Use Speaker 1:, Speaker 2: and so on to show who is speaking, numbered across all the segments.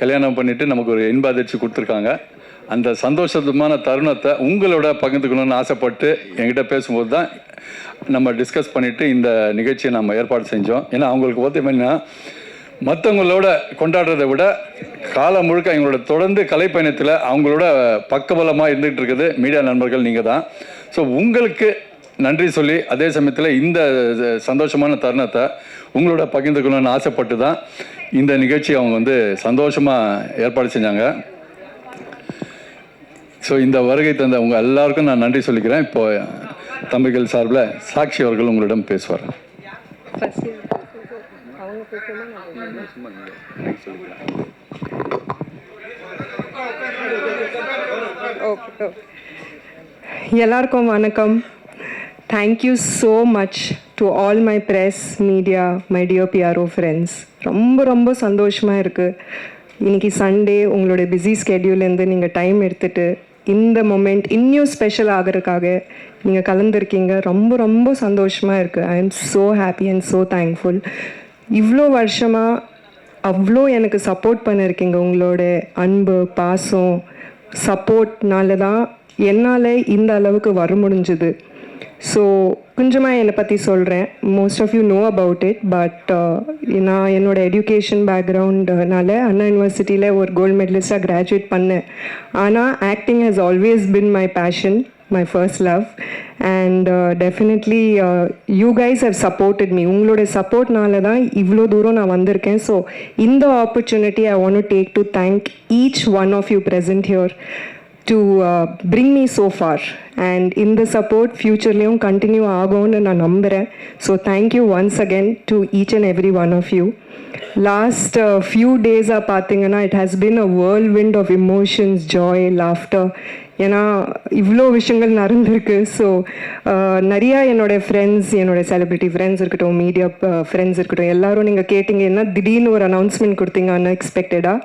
Speaker 1: கல்யாணம் பண்ணிவிட்டு நமக்கு ஒரு இன்ப அதிர்ச்சி கொடுத்துருக்காங்க. அந்த சந்தோஷமான தருணத்தை உங்களோட பகிர்ந்துக்கணும்னு ஆசைப்பட்டு என்கிட்ட பேசும்போது தான் நம்ம டிஸ்கஸ் பண்ணிவிட்டு இந்த நிகழ்ச்சியை நம்ம ஏற்பாடு செஞ்சோம். ஏன்னா அவங்களுக்கு பார்த்தீங்கன்னா மற்றவங்களோட கொண்டாடுறதை விட காலம் முழுக்க எங்களோட தொடர்ந்து கலைப்பயணத்தில் அவங்களோட பக்கபலமாக இருந்துகிட்டு இருக்குது மீடியா நண்பர்கள் நீங்கள் தான். ஸோ உங்களுக்கு நன்றி சொல்லி அதே சமயத்தில் இந்த சந்தோஷமான தருணத்தை உங்களோட பகிர்ந்துக்கணும்னு ஆசைப்பட்டு தான் இந்த நிகழ்ச்சி அவங்க வந்து சந்தோஷமாக ஏற்பாடு செஞ்சாங்க. ஸோ இந்த வருகை தந்த உங்கள் எல்லாருக்கும் நான் நன்றி சொல்லிக்கிறேன். இப்போ தம்பிகள் சார்பில் சாக்ஷி அவர்கள் உங்களிடம் பேசுவார்.
Speaker 2: எல்லாருக்கும் வணக்கம். Thank you so much to all my press media, my dear PRO friends. ரொம்ப சந்தோஷமாக இருக்குது. இன்றைக்கி சண்டே உங்களுடைய பிஸி ஸ்கெட்யூல்லேருந்து நீங்கள் டைம் எடுத்துகிட்டு இந்த மொமெண்ட் இன்னும் ஸ்பெஷல் ஆகிறதுக்காக நீங்கள் கலந்துருக்கீங்க. ரொம்ப சந்தோஷமாக இருக்குது. I am so happy and so thankful. இவ்வளோ வருஷமாக அவ்வளோ எனக்கு சப்போர்ட் பண்ணியிருக்கீங்க. உங்களோட அன்பு, பாசம், சப்போர்ட்னால தான் என்னால் இந்த அளவுக்கு வர முடிஞ்சுது. ஸோ கொஞ்சமாக என்னை பற்றி சொல்கிறேன். Most of you know about it. But நான் என்னோடய எஜுகேஷன் பேக்ரவுண்ட்னால அண்ணா யூனிவர்சிட்டியில் ஒரு கோல்டு மெடலிஸ்டாக கிராஜுவேட் பண்ணேன். ஆனால் acting has always been my passion, my first love, and definitely you guys have supported me. உங்களோட சப்போர்ட்னால தான் இவ்வளோ தூரம் நான் வந்திருக்கேன். ஸோ இந்த opportunity I want to take to thank each one of you present here to bring me so far, and in the support futureலையும் continue ஆகும்னு நான் நம்புகிறேன். So thank you once again to each and every one of you. Last few days பார்த்தீங்கன்னா it has been a whirlwind of emotions, joy, laughter. ஏன்னா இவ்வளோ விஷயங்கள் நடந்திருக்கு. So நிறையா என்னோடய ஃப்ரெண்ட்ஸ், என்னோடய செலிப்ரிட்டி ஃப்ரெண்ட்ஸ் இருக்கட்டும், மீடியா ஃப்ரெண்ட்ஸ் இருக்கட்டும், எல்லோரும் நீங்கள் கேட்டிங்க என்ன திடீர்னு ஒரு அனௌன்ஸ்மெண்ட் கொடுத்தீங்க அன்எக்ஸ்பெக்டடாக.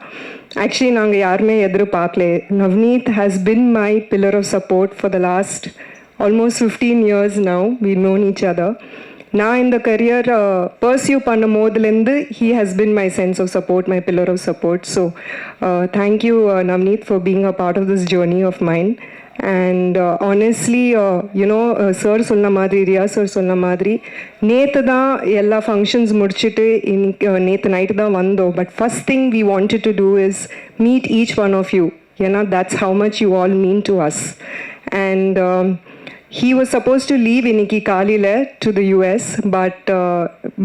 Speaker 2: ஆக்சுவலி நாங்கள் யாருமே எதிர்பார்க்கல. Navneet has been my pillar of support for the last almost 15 years now. We known each other. நான் இந்த கரியர் பர்சியூ பண்ணும் போதுலேருந்து he has been my sense of support, my pillar of support. So thank you Navneet for being a part of this journey of mine. And honestly sir சொன்ன மாதிரி, Riya sir சொன்ன மாதிரி, நேற்று தான் எல்லா ஃபங்க்ஷன்ஸ் முடிச்சுட்டு இன்னைக்கு நேற்று நைட்டு தான் வந்தோம். But first thing we wanted to do is meet each one of you. ஏன்னா that's how much you all mean to us. And he was supposed to leave இன்னைக்கு காலையில் to the US, but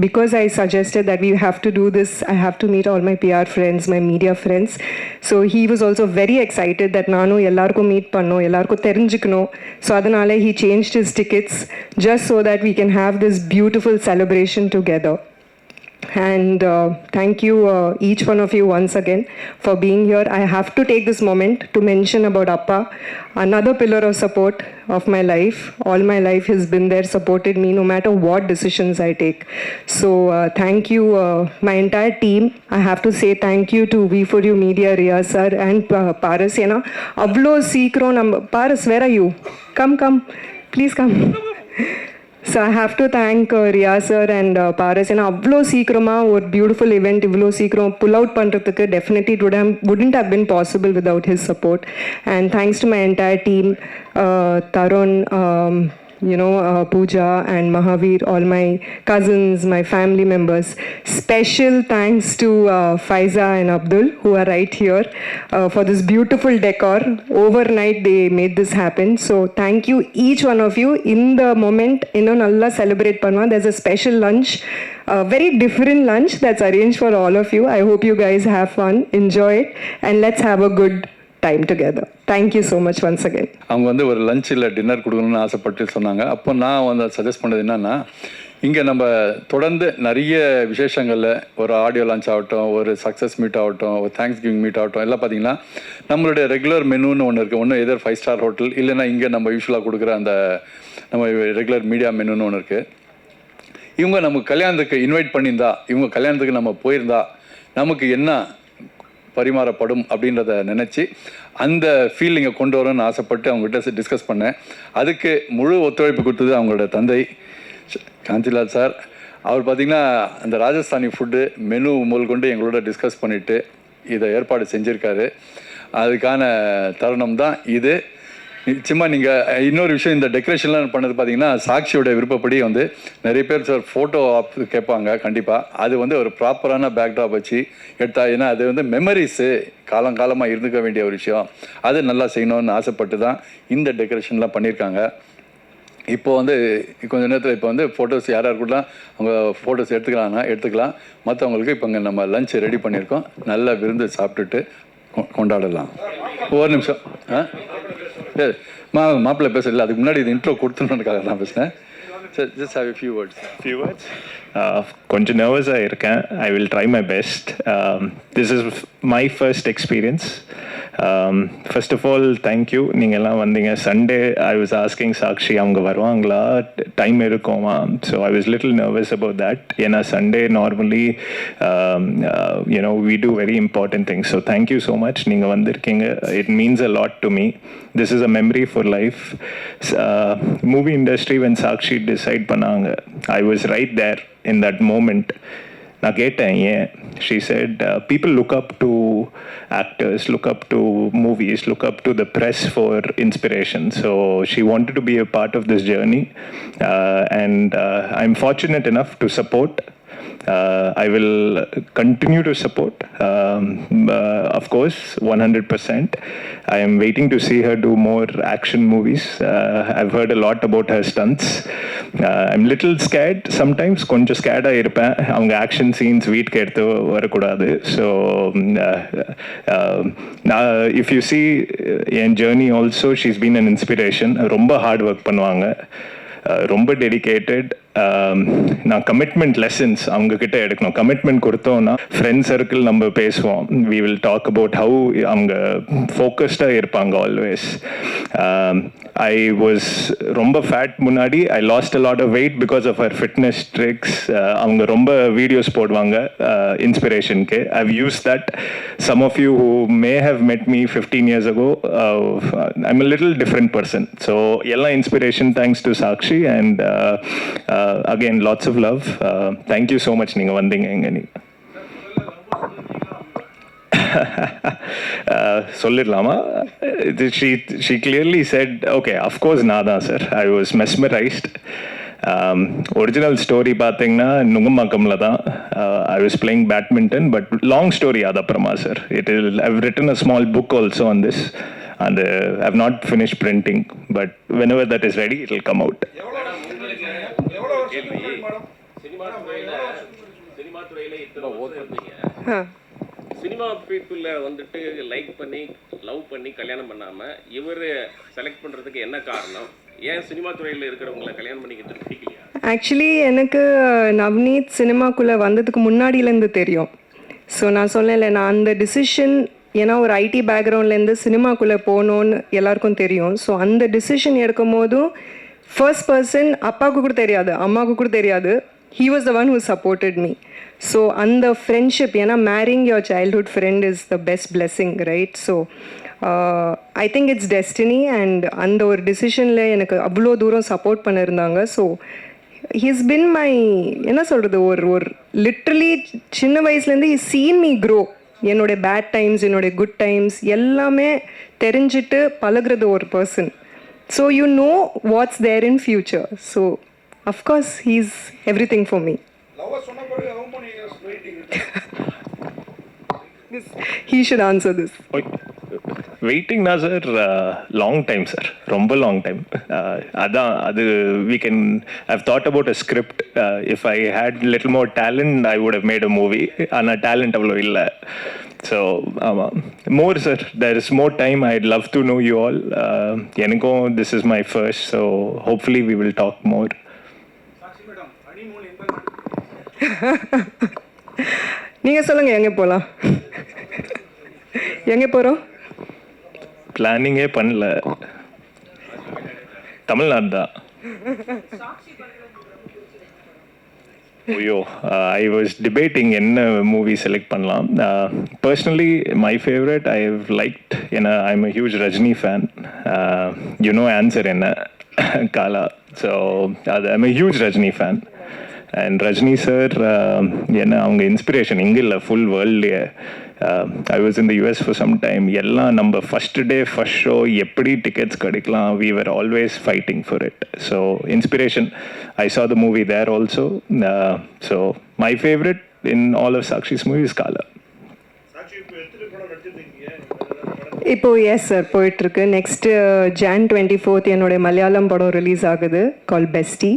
Speaker 2: because I suggested that we have to do this, I have to meet all my PR friends, my media friends. So he was also very excited that நானும் எல்லாருக்கும் meet பண்ணோம், எல்லாருக்கும் தெரிஞ்சுக்கணும். So அதனால he changed his tickets just so that we can have this beautiful celebration together. And thank you each one of you once again for being here. I have to take this moment to mention about Appa, another pillar of support of my life. All my life he's been there, supported me no matter what decisions I take. So thank you my entire team. I have to say thank you to V4U Media, Riya sir and Paras. You know, avlo seekrom Paras, where are you? Come, please come. So I have to thank Riya sir and Paras. ஏன்னா அவ்வளோ சீக்கிரமாக ஒரு beautiful event இவ்வளோ சீக்கிரம் pull out பண்ணுறதுக்கு definitely wouldn't have been possible without his support. And thanks to my entire team, Tarun, Pooja and Mahavir, all my cousins, my family members. Special thanks to Faiza and Abdul, who are right here for this beautiful decor. Overnight they made this happen. So thank you each one of you. In the moment, nalla celebrate panna. There's a special lunch, a very different lunch that's arranged for all of you. I hope you guys have fun, enjoy it, and let's have a good time together. Thank you so much once again.
Speaker 1: அவங்க வந்து ஒரு lunch இல்லை dinner கொடுக்கணும்னு ஆசைப்பட்டு சொன்னாங்க. அப்போ நான் வந்து சஜஸ்ட் பண்ணது என்னென்னா, இங்கே நம்ம தொடர்ந்து நிறைய விசேஷங்களில் ஒரு ஆடியோ லான்ச் ஆகட்டும், ஒரு சக்ஸஸ் மீட் ஆகட்டும், ஒரு தேங்க்ஸ் கிவிங் மீட் ஆகட்டும், எல்லாம் பார்த்தீங்கன்னா நம்மளுடைய ரெகுலர் மெனுன்னு ஒன்று இருக்குது. ஒன்று எதர் 5 ஸ்டார் ஹோட்டல், இல்லைன்னா இங்கே நம்ம யூஸ்வலாக கொடுக்குற அந்த நம்ம ரெகுலர் மீடியா மெனுன்னு ஒன்று இருக்குது. இவங்க நமக்கு கல்யாணத்துக்கு இன்வைட் பண்ணியிருந்தா, இவங்க கல்யாணத்துக்கு நம்ம போயிருந்தா நமக்கு என்ன பரிமாறப்படும் அப்படின்றத நினச்சி அந்த ஃபீலிங்கை கொண்டு வரணும்னு ஆசைப்பட்டு அவங்ககிட்ட டிஸ்கஸ் பண்ணேன். அதுக்கு முழு ஒத்துழைப்பு கொடுத்தது அவங்களோட தந்தை காந்திலால் சார். அவர் பார்த்திங்கன்னா அந்த ராஜஸ்தானி ஃபுட்டு மெனு முதல் கொண்டு எங்களோட டிஸ்கஸ் பண்ணிவிட்டு இதை ஏற்பாடு செஞ்சுருக்காரு. அதுக்கான தருணம் தான் இது. நிச்சயமாக நீங்கள் இன்னொரு விஷயம், இந்த டெக்கரேஷன்லாம் பண்ணது பார்த்தீங்கன்னா சாக்ஷியோட விருப்பப்படி வந்து நிறைய பேர் சார் ஃபோட்டோ ஆப் கேட்பாங்க. கண்டிப்பாக அது வந்து ஒரு ப்ராப்பரான பேக்ட்ராப் வச்சு எடுத்தா, ஏன்னா அது வந்து மெமரிஸு காலங்காலமாக இருந்துக்க வேண்டிய ஒரு விஷயம், அது நல்லா செய்யணும்னு ஆசைப்பட்டு தான் இந்த டெக்கரேஷன்லாம் பண்ணியிருக்காங்க. இப்போது வந்து கொஞ்சம் நேரத்தில் இப்போ வந்து ஃபோட்டோஸ் யார் கூட அவங்க ஃபோட்டோஸ் எடுத்துக்கலாம். மற்றவங்களுக்கு இப்போ இங்கே நம்ம லஞ்ச் ரெடி பண்ணியிருக்கோம். நல்லா விருந்து சாப்பிட்டுட்டு கொண்டாடலாம். ஒரு நிமிஷம் சரி, மாப்பிள்ளை பேசல, அதுக்கு முன்னாடி இது இன்ட்ரோ கொடுத்துணுன்றதுக்காக தான் பேசுனேன். Sir just have few words.
Speaker 3: கொஞ்சம் நர்வஸாக இருக்கேன். I will try my best. This is my first experience. First of all thank you, நீங்கள் எல்லாம் வந்தீங்க. Sunday I was asking Sakshi அவங்க வருவாங்களா, டைம் இருக்குமா. So I was little nervous about that. ஏன்னா Sunday normally you know we do very important things. So thank you so much, நீங்கள் வந்திருக்கீங்க. It means a lot to me. This is a memory for life. Movie industry, when Sakshi decide பண்ணாங்க, I was right there in that moment. நான் கேட்டேன் ஏன். She said people look up to actors, look up to movies, look up to the press for inspiration. So she wanted to be a part of this journey, and I'm fortunate enough to support. I will continue to support, of course, 100%. I am waiting to see her do more action movies. I've heard a lot about her stunts. I'm little scared sometimes. கொஞ்சம் ஸ்கேர்டாக இருப்பேன், அவங்க action scenes வீட்டுக்கு எடுத்து வரக்கூடாது. So if you see N journey also, she's been an inspiration. ரொம்ப hard work பண்ணுவாங்க, ரொம்ப dedicated. நான் கமிட்மெண்ட் லெசன்ஸ் அவங்கக்கிட்ட எடுக்கணும். கமிட்மெண்ட் கொடுத்தோன்னா ஃப்ரெண்ட் சர்க்கிள் நம்ம பேசுவோம், we will talk about how அவங்க ஃபோக்கஸ்டாக இருப்பாங்க ஆல்வேஸ். ஐ வாஸ் ரொம்ப ஃபேட் முன்னாடி. I lost a lot of weight because of her fitness tricks. அவங்க ரொம்ப வீடியோஸ் போடுவாங்க இன்ஸ்பிரேஷனுக்கு. I've use that. Some of you who may have met me 15 years ago, I'm a little different person. So எல்லாம் inspiration thanks to Sakshi. And again, lots of love. Thank you so much. நீங்கள் வந்தீங்க எங்க நீ சொல்லிடலாமா? She clearly said, okay, of course நான் தான் sir. I was mesmerized. Original story பார்த்தீங்கன்னா நுங்கம்பாக்கம்ல தான். I was playing badminton, but long story அது அப்புறமா sir. I've written a small book also on this, and I've not finished printing, but whenever that is ready, it will come out.
Speaker 4: Cinema people வந்துட்டு like பண்ணி love பண்ணி கல்யாணம் பண்ணாம இவர் select பண்றதுக்கு என்ன காரணம்? ஏன் சினிமா துறையில் இருக்கிறவங்களை கல்யாணம் பண்ணிக்கிட்டு பிடிக்கலையா?
Speaker 2: ஆக்சுவலி எனக்கு நவ்னீத் சினிமாக்குள்ளே வந்ததுக்கு முன்னாடியிலேருந்து தெரியும். ஸோ நான் சொல்லலை, நான் அந்த டிசிஷன், ஏன்னா ஒரு ஐடி பேக்ரவுண்ட்லேருந்து சினிமாக்குள்ளே போகணுன்னு எல்லாருக்கும் தெரியும். ஸோ அந்த டிசிஷன் எடுக்கும் போதும் ஃபர்ஸ்ட் பர்சன் அப்பாவுக்கு கூட தெரியாது, அம்மாவுக்கு கூட தெரியாது. He was the one who supported me. So அந்த ஃப்ரெண்ட்ஷிப், ஏன்னா marrying your childhood friend is the best blessing, right? So I think it's destiny. And அந்த ஒரு டிசிஷனில் எனக்கு அவ்வளோ தூரம் சப்போர்ட் பண்ணியிருந்தாங்க. ஸோ ஹீஸ் பின் மை, என்ன சொல்கிறது, ஒரு லிட்ரலி சின்ன வயசுலேருந்து ஹி சீன் மீ க்ரோ. என்னோடய பேட் டைம்ஸ், என்னோடய குட் டைம்ஸ் எல்லாமே தெரிஞ்சுட்டு பழகுறது ஒரு person. So you know what's there in future. So of course he's everything for me. He should answer this.
Speaker 3: Waiting na sir, long time sir, romba long time. Adu we can, I've thought about a script. If I had little more talent, I would have made a movie. Ana talent avlo illa. So more sir, there is more time. I'd love to know you all. Enako this is my first, so hopefully we will talk more.
Speaker 2: நீங்கள் சொல்லுங்கள், எங்கே போகலாம்? எங்கே போகிறோம்?
Speaker 3: பிளானிங்கே பண்ணல, தமிழ்நாடு தான். ஐயோ, I was debating என்ன மூவி செலக்ட் பண்ணலாம். Personally my favourite I have liked, ஏன்னா I am a huge Rajini fan. You know answer என்ன, காலா. ஸோ அது I am a huge Rajini fan. And Rajini sir ஏன்னா அவங்க இன்ஸ்பிரேஷன் இங்கே இல்லை full வேர்ல்ட்லேயே. I was in the US for some time. எல்லாம் நம்ம first day first show எப்படி டிக்கெட்ஸ் கிடைக்கலாம், we were always fighting for it. So inspiration. I saw the movie there also. So my favorite in all of Sakshi's movies is Kala.
Speaker 2: இப்போ yes sir போயிட்டுருக்கு. Next Jan 24 என்னுடைய மலையாளம் படம் release ஆகுது கால் bestie.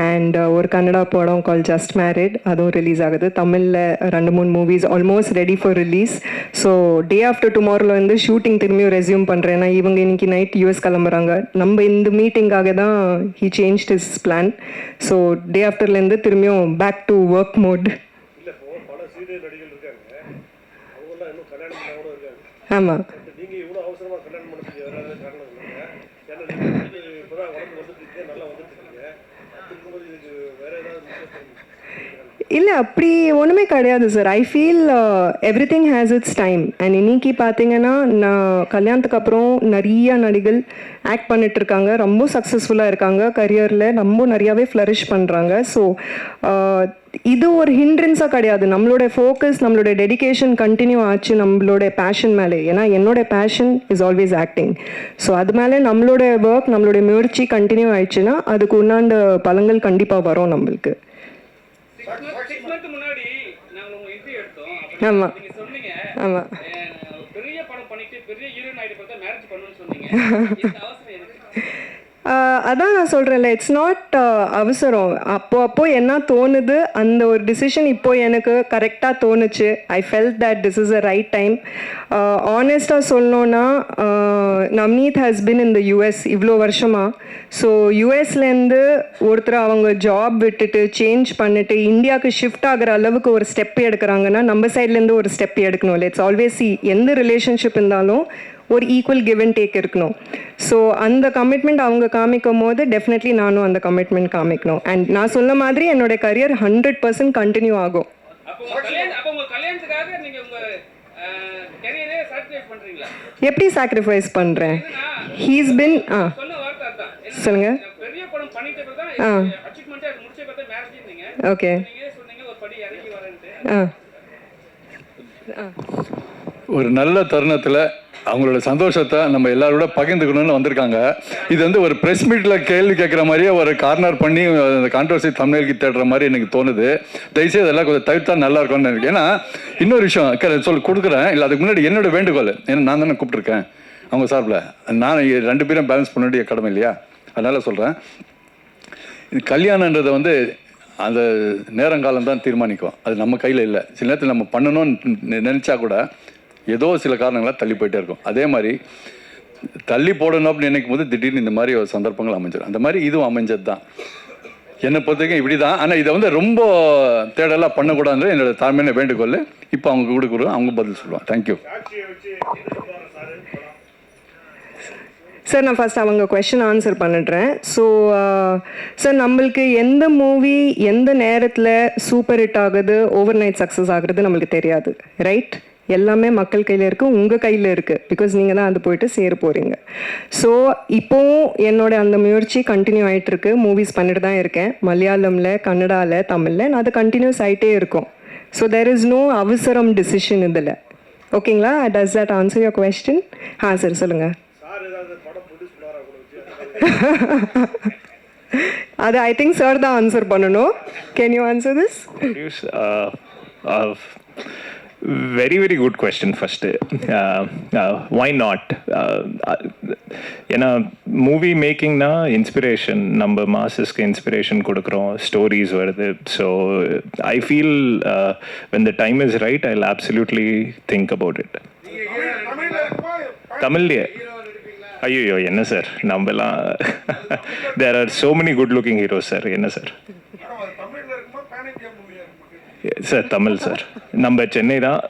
Speaker 2: And ஒரு கன்னடா படம் called just married, அதுவும் release ஆகுது. தமிழில் 2-3 movies almost ready for release. So day after டுமாரோலேருந்து ஷூட்டிங் திரும்பியும் ரெஸ்யூம் பண்ணுறேன். ஏன்னா இவங்க இன்னைக்கு நைட் யூஎஸ் கிளம்புறாங்க. நம்ம இந்த மீட்டிங்காக தான் he change his plan. So day ஆஃப்டர்லேருந்து திரும்பியும் பேக் டு ஒர்க் மோட். ஆமாம். இல்லை அப்படி ஒன்றுமே கிடையாது sir. I feel every thing has its time. And இன்னைக்கு பார்த்தீங்கன்னா நான் கல்யாணத்துக்கு அப்புறம் நிறைய நடிகள் ஆக்ட் பண்ணிட்டு இருக்காங்க, ரொம்ப சக்ஸஸ்ஃபுல்லாக இருக்காங்க, கரியரில் ரொம்ப நிறையாவே ஃப்ளரிஷ் பண்ணுறாங்க. ஸோ இது ஒரு ஹிண்ட்ரன்ஸாக கிடையாது. நம்மளோட ஃபோக்கஸ், நம்மளோட டெடிகேஷன் கண்டினியூ ஆச்சு நம்மளோட பேஷன் மேலே. ஏன்னா என்னோட fashion is always acting. So அது மேலே நம்மளோட ஒர்க், நம்மளோட முயற்சி கண்டினியூ ஆயிடுச்சுன்னா அதுக்கு உண்டான பலங்கள் கண்டிப்பாக வரும் நம்மளுக்கு. ஆமாம் ஆமாம்.
Speaker 5: பெரிய படம் பண்ணிட்டு பெரிய ஹீரோயின் ஆயிட்டு பார்த்தா மேரேஜ் பண்ணணும்னு சொன்னீங்க.
Speaker 2: அதான் நான் சொல்கிறேன்ல, இட்ஸ் நாட் அவசரம். அப்போ என்ன தோணுது, அந்த ஒரு டிசிஷன் இப்போ எனக்கு கரெக்டாக தோணுச்சு. I felt that this is a right time. ஆனஸ்டாக சொல்லணுன்னா Navneet has been in the US இவ்வளோ வருஷமாக. ஸோ யூஎஸ்லேருந்து ஒருத்தர் அவங்க ஜாப் விட்டுட்டு சேஞ்ச் பண்ணிட்டு இந்தியாவுக்கு ஷிஃப்ட் ஆகிற அளவுக்கு ஒரு ஸ்டெப் எடுக்கிறாங்கன்னா நம்ம சைட்லேருந்து ஒரு ஸ்டெப் எடுக்கணும். இட்ஸ் ஆல்வேஸ் எந்த ரிலேஷன்ஷிப் இருந்தாலும் ஒரு ஈக்குவல் கிவ் அண்ட் டேக் இருக்கணும். ஸோ அந்த கமிட்மெண்ட் அவங்க காமிக்கும் போது டெஃபினெட்லி நானும் அந்த கமிட்மெண்ட் காமிக்கணும். அண்ட் நான் சொன்ன மாதிரி என்னோட கரியர் 100% கண்டினியூ ஆகும். எப்படி சாக்ரிஃபைஸ் பண்ணுறேன்? ஹீஸ் பின் சொல்லுங்க. ஓகே.
Speaker 1: ஒரு நல்ல தருணத்தில் அவங்களோட சந்தோஷத்தை நம்ம எல்லாரோட பகிர்ந்துக்கணும்னு வந்திருக்காங்க. இது வந்து ஒரு ப்ரெஸ் மீட்டில் கேள்வி கேட்குற மாதிரியே ஒரு கார்னர் பண்ணி அந்த கான்ட்ரவர்சி தமிழுக்கு தேடுற மாதிரி எனக்கு தோணுது. தயவுசெய்து அதெல்லாம் கொஞ்சம் தவிர்த்தா நல்லா இருக்கும்னு நினைக்கிறேன். ஏன்னா இன்னொரு விஷயம் சொல்லி கொடுக்குறேன். இல்லை அதுக்கு முன்னாடி என்னோட வேண்டுகோள், ஏன்னா நான் தானே கூப்பிட்ருக்கேன் அவங்க சார்பில், நான் 2 பேரும் பேலன்ஸ் பண்ண வேண்டிய கடமை இல்லையா? அதனால் சொல்கிறேன், இது கல்யாணன்றதை வந்து அந்த நேரங்காலம் தான் தீர்மானிக்கும். அது நம்ம கையில் இல்லை. சில நேரத்தில் நம்ம பண்ணணும்னு நினச்சா கூட ஏதோ சில காரணங்களாக தள்ளி போயிட்டே இருக்கும். அதே மாதிரி தள்ளி போடணும் அப்படின்னு நினைக்கும் போது திடீர்னு இந்த மாதிரி ஒரு சந்தர்ப்பங்கள் அமைஞ்சிடும். அந்த மாதிரி இதுவும் அமைஞ்சது தான் என்னை பொறுத்தவரைக்கும் இப்படி தான். ஆனால் இதை வந்து ரொம்ப தேடலாம் பண்ணக்கூடாதுன்ற என்னோட தாழ்மையான வேண்டுகோள். இப்போ அவங்க கொடுக்குறோம், அவங்க பதில் சொல்லுவாங்க. Thank you
Speaker 2: sir. நான் ஃபஸ்ட் அவங்க கொஷின் ஆன்சர் பண்ணிடுறேன். ஸோ சார், நம்மளுக்கு எந்த மூவி எந்த நேரத்தில் சூப்பர் ஹிட் ஆகுது, ஓவர் நைட் சக்ஸஸ் ஆகுறது நம்மளுக்கு தெரியாது, ரைட்? எல்லாமே மக்கள் கையில் இருக்குது, உங்கள் கையில் இருக்குது. பிகாஸ் நீங்கள் தான் அது போயிட்டு சேர போகிறீங்க. ஸோ இப்போவும் என்னோட அந்த முயற்சி கண்டினியூ ஆகிட்டுருக்கு. மூவிஸ் பண்ணிட்டு தான் இருக்கேன், மலையாளமில், கன்னடாவில், தமிழில். நான் அது கண்டினியூஸ் ஆகிட்டே இருக்கும். ஸோ தேர் இஸ் நோ அவசரம் டிசிஷன் இதில். ஓகேங்களா? Does that answer your question? Sir சொல்லுங்கள். அது ஐ திங்க் சார் தான் ஆன்சர் பண்ணணும். Can you answer this?
Speaker 3: Very, very good question first. Why not? ஏன்னா மூவி மேக்கிங்னா இன்ஸ்பிரேஷன், நம்ம மாசஸ்க்கு இன்ஸ்பிரேஷன் கொடுக்குறோம், ஸ்டோரிஸ் வருது. So I feel when the time is right, I'll absolutely think about it. தமிழ்லையே? ஐயோ என்ன sir, நம்மலாம் there are so many good looking heroes sir. என்ன sir? Sir Tamil sir, நம்ம சென்னை தான்.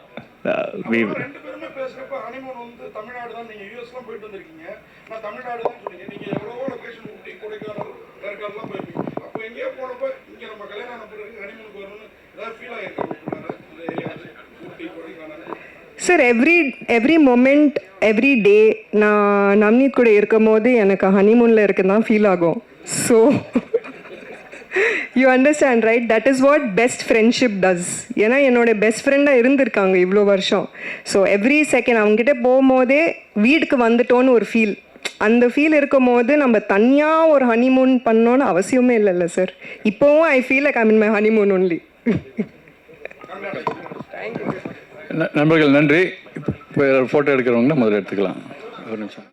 Speaker 2: Sir, every moment, every day நான் நவ்னீத் கூட இருக்கும் போது எனக்கு ஹனிமூனில் இருக்குன்னு தான் ஃபீல் ஆகும். So you understand right, that is what best friendship does. ஏன்னா என்னோட பெஸ்ட் ஃப்ரெண்டாக இருந்திருக்காங்க இவ்வளோ வருஷம். ஸோ எவ்ரி செகண்ட் அவங்ககிட்ட போகும்போதே வீட்டுக்கு வந்துட்டோன்னு ஒரு ஃபீல். அந்த ஃபீல் இருக்கும் போது நம்ம தனியாக ஒரு ஹனிமூன் பண்ணோன்னு அவசியமே இல்லைல்ல சார். இப்போவும் I feel like I mean my honeymoon only.
Speaker 1: நண்பர்கள் நன்றி. இப்போ ஃபோட்டோ எடுக்கிறவங்க முதல்ல எடுத்துக்கலாம். ஒரு நிமிஷம்.